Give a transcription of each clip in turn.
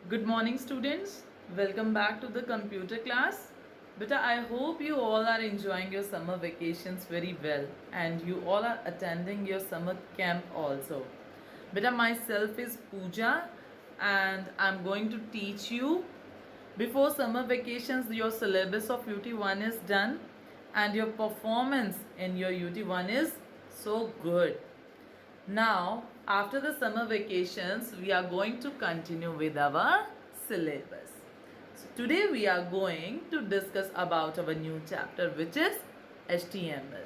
Good morning, students. Welcome back to the computer class. Beta, I hope you all are enjoying your summer vacations very well and you all are attending your summer camp also. Beta, myself is Pooja and I'm going to teach you. Before summer vacations, your syllabus of UT1 is done and your performance in your UT1 is so good. Now, after the summer vacations, we are going to continue with our syllabus. So, today we are going to discuss about our new chapter, which is HTML.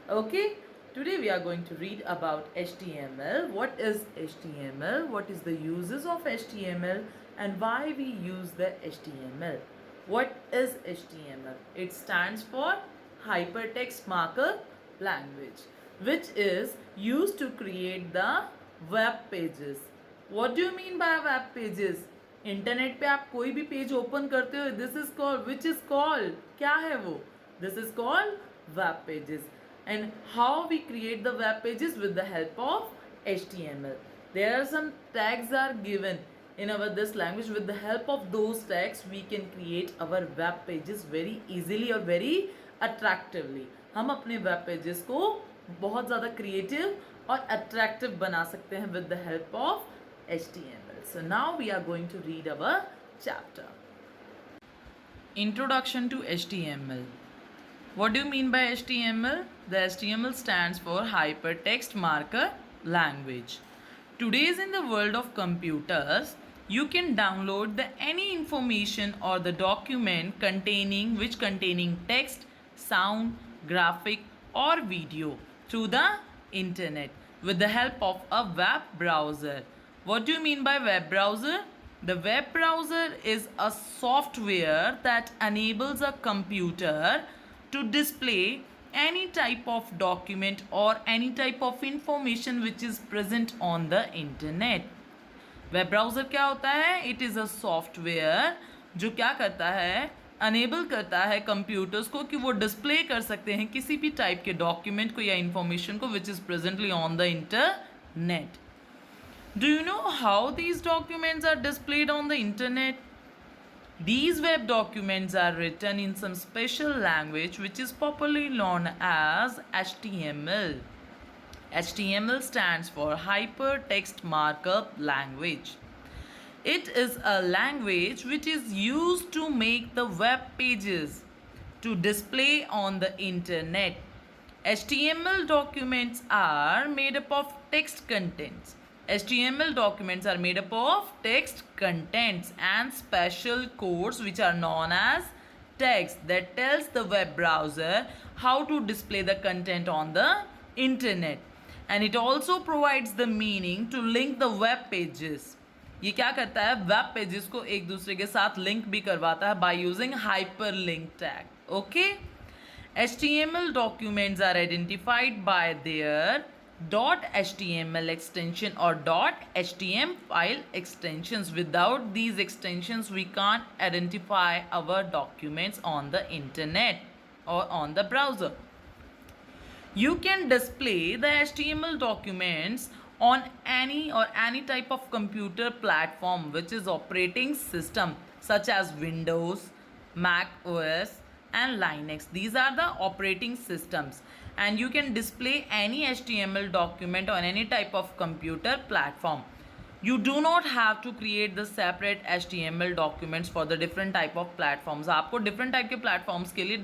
Okay, today we are going to read about HTML. What is HTML? What is the uses of HTML and why we use the HTML? What is HTML? It stands for Hypertext Markup Language, which is used to create the web pages. What do you mean by web pages? Internet पे आप कोई भी page open करते हो, this is called, which is called, क्या है वो? This is called web pages. And how we create the web pages with the help of HTML. There are some tags are given in our this language. With the help of those tags we can create our web pages very easily or very attractively. हम अपने web pages को बहुत ज़्यादा creative और attractive बना सकते हैं with the help of HTML. So now we are going to read our chapter. Introduction to HTML. What do you mean by HTML? The HTML stands for Hypertext Markup Language. Today's in the world of computers, you can download the any information or the document containing text, sound, graphic or video through the internet with the help of a web browser. What do you mean by web browser? The web browser is a software that enables a computer to display any type of document or any type of information which is present on the internet. Web browser क्या होता है? It is a software जो क्या करता है, enable करता है computers को कि वो डिस्प्ले कर सकते हैं किसी भी टाइप के डॉक्यूमेंट को या इंफॉर्मेशन को which is presently on the internet. Do you know how these documents are displayed on the internet? These web documents are written in some special language which is popularly known as HTML. HTML stands for Hypertext Markup Language. It is a language which is used to make the web pages to display on the internet. HTML documents are made up of text contents. HTML documents are made up of text contents and special codes which are known as tags that tells the web browser how to display the content on the internet. And it also provides the meaning to link the web pages. ये क्या करता है? Web pages को एक दूसरे के साथ link भी करवाता है by using hyperlink tag. Okay? HTML documents are identified by their .html extension or .htm file extensions. Without these extensions we can't identify our documents on the internet or on the browser. You can display the HTML documents on any type of computer platform which is operating system such as Windows, Mac OS and Linux. These are the operating systems, and you can display any HTML document on any type of computer platform. You do not have to create the separate HTML documents for the different type of platforms. आपको different type के platforms के लिए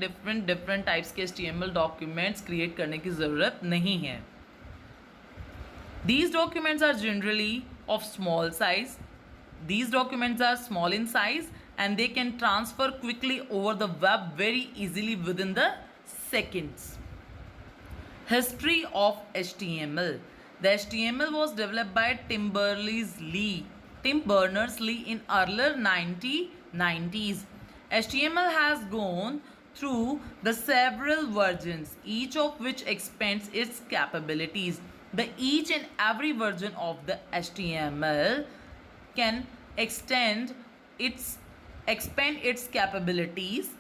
different types के HTML documents create करने की ज़रूरत नहीं है. These documents are generally of small size. These documents are small in size and they can transfer quickly over the web very easily within the seconds. History of HTML. The HTML was developed by Tim Berners-Lee in earlier 1990s. HTML has gone through the several versions, each of which expands its capabilities. The each and every version of the HTML can expand its capabilities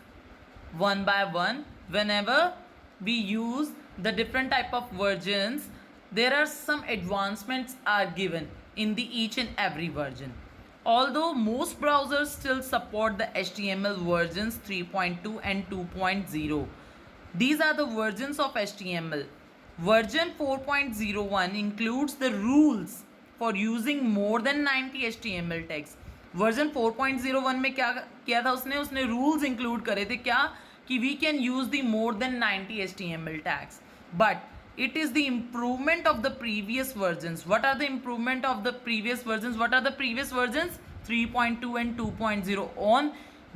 one by one. Whenever we use the different type of versions, there are some advancements are given in the each and every version. Although most browsers still support the HTML versions 3.2 and 2.0. These are the versions of HTML. Version 4.01 includes the rules for using more than 90 HTML tags. Version 4.01 में क्या किया था उसने rules include करे थे क्या कि we can use the more than 90 HTML tags, but it is the improvement of the previous versions. What are the improvement of the previous versions? What are the previous versions? 3.2 and 2.0. On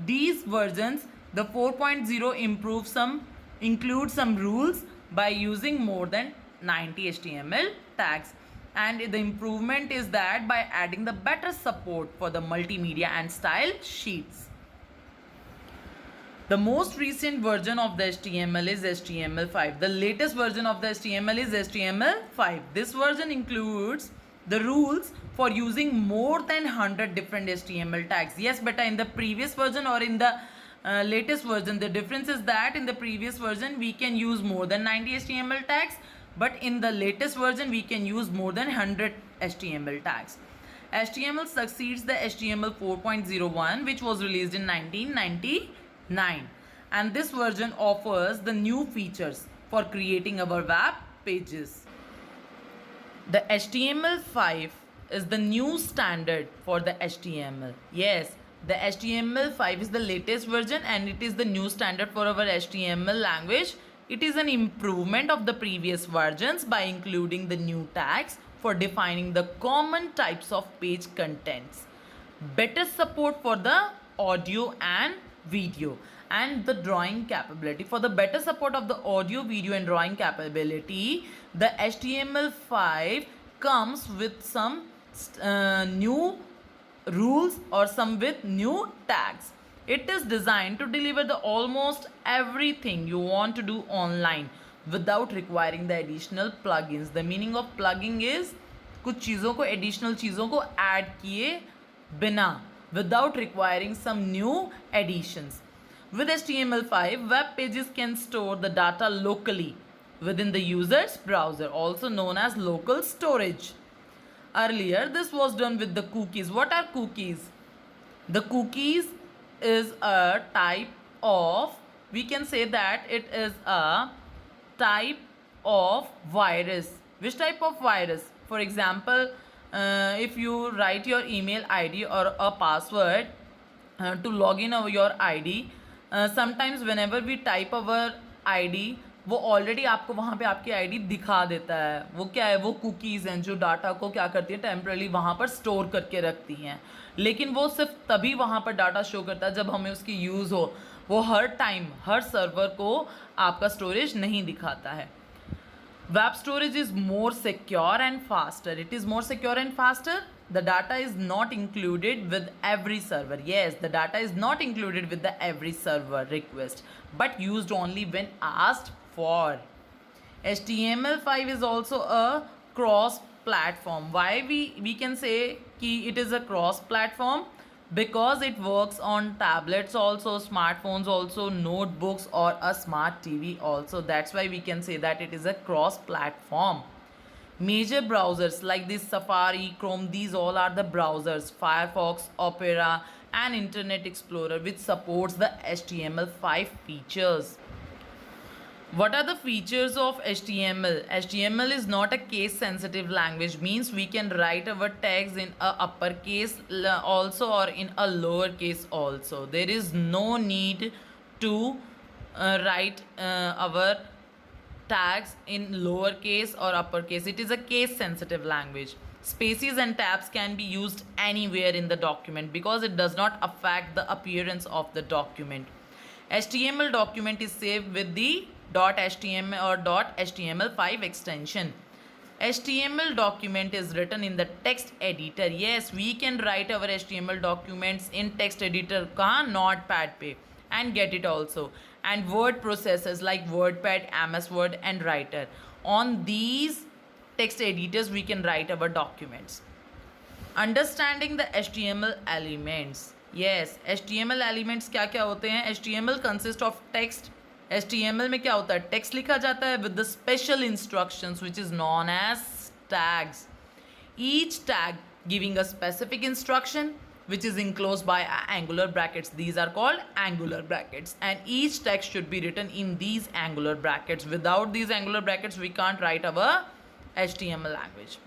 these versions, the 4.0 include some rules by using more than 90 HTML tags. And the improvement is that by adding the better support for the multimedia and style sheets. The most recent version of the HTML is HTML5. The latest version of the HTML is HTML5. This version includes the rules for using more than 100 different HTML tags. Yes, beta, in the previous version or in the latest version, the difference is that in the previous version we can use more than 90 HTML tags, but in the latest version we can use more than 100 HTML tags. HTML succeeds the HTML 4.01, which was released in 1999, and this version offers the new features for creating our web pages. The HTML5 is the new standard for the HTML. Yes, the HTML5 is the latest version and it is the new standard for our HTML language. It is an improvement of the previous versions by including the new tags for defining the common types of page contents, better support for the audio and video, and the drawing capability. For the better support of the audio, video and drawing capability, the HTML5 comes with some new rules or some with new tags. It is designed to deliver the almost everything you want to do online without requiring the additional plugins. The meaning of plugging is कुछ चीज़ों को additional चीज़ों को add किए बिना, without requiring some new additions. With HTML5, web pages can store the data locally within the user's browser, also known as local storage. Earlier, this was done with the cookies. What are cookies? The cookies is a type of, we can say that it is a type of virus. Which type of virus? For example, if you write your email ID or a password to log in your ID, sometimes whenever we type our ID, वो already आपको वहाँ पे आपकी ID दिखा देता है. वो क्या है? वो कुकीज़ हैं जो डाटा को क्या करती है, टेम्परली वहाँ पर स्टोर करके रखती हैं. लेकिन वो सिर्फ तभी वहाँ पर डाटा शो करता है जब हमें उसकी यूज़ हो. वो हर टाइम हर सर्वर को आपका स्टोरेज नहीं दिखाता है. Web storage is more secure and faster. It is more secure and faster. The data is not included with every server. Yes, the data is not included with the every server request, but used only when asked for. HTML5 is also a cross platform. Why we can say कि it is a cross platform? Because it works on tablets also, smartphones also, notebooks or a smart TV also. That's why we can say that it is a cross platform. Major browsers like this Safari, Chrome, these all are the browsers. Firefox, Opera and Internet Explorer, which supports the HTML5 features. What are the features of HTML? HTML is not a case sensitive language, means we can write our tags in a uppercase also or in a lowercase also. There is no need to write our tags in lowercase or uppercase. It is a case sensitive language. Spaces and tabs can be used anywhere in the document because it does not affect the appearance of the document. HTML document is saved with the .html or .html5 extension. HTML document is written in the text editor. Yes, we can write our HTML documents in text editor ka notepad pe and get it also. And word processors like WordPad, MS Word and Writer. On these text editors we can write our documents. Understanding the HTML elements. Yes, HTML elements क्या क्या होते हैं? HTML consists of text. HTML में क्या होता है? Text लिखा जाता है with the special instructions which is known as tags. Each tag giving a specific instruction which is enclosed by angular brackets. These are called angular brackets, and each text should be written in these angular brackets. Without these angular brackets, we can't write our HTML language.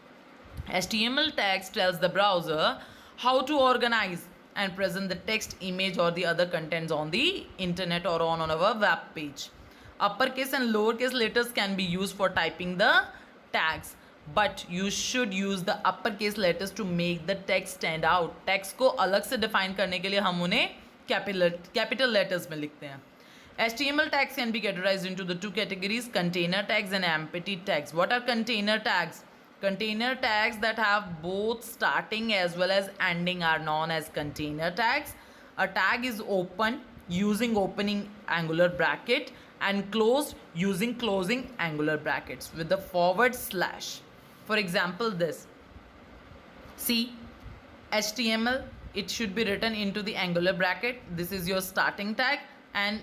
HTML tags tells the browser how to organize and present the text, image or the other contents on the internet or on our web page. Uppercase and lowercase letters can be used for typing the tags, but you should use the uppercase letters to make the text stand out. Text को अलग से define करने के लिए हम उन्हें capital letters में लिखते हैं. HTML tags can be categorized into the two categories, container tags and empty tags. What are container tags? Container tags that have both starting as well as ending are known as container tags. A tag is open using opening angular bracket and closed using closing angular brackets with the forward slash. For example, this. See, HTML, it should be written into the angular bracket. This is your starting tag, and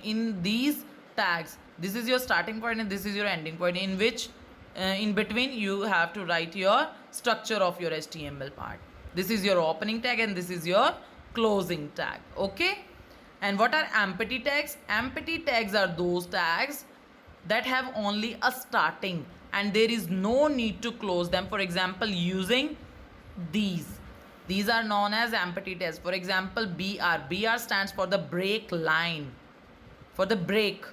in these tags, this is your starting point and this is your ending point, in which in between you have to write your structure of your HTML part. This is your opening tag and this is your closing tag. Okay. And what are empty tags? Empty tags are those tags that have only a starting and there is no need to close them. For example, using these are known as empty tags. For example, BR stands for the break line. For the break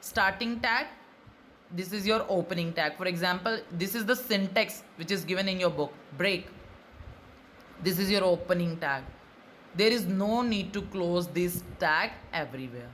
starting tag, this is your opening tag. For example, this is the syntax which is given in your book, break. This is your opening tag. There is no need to close this tag everywhere.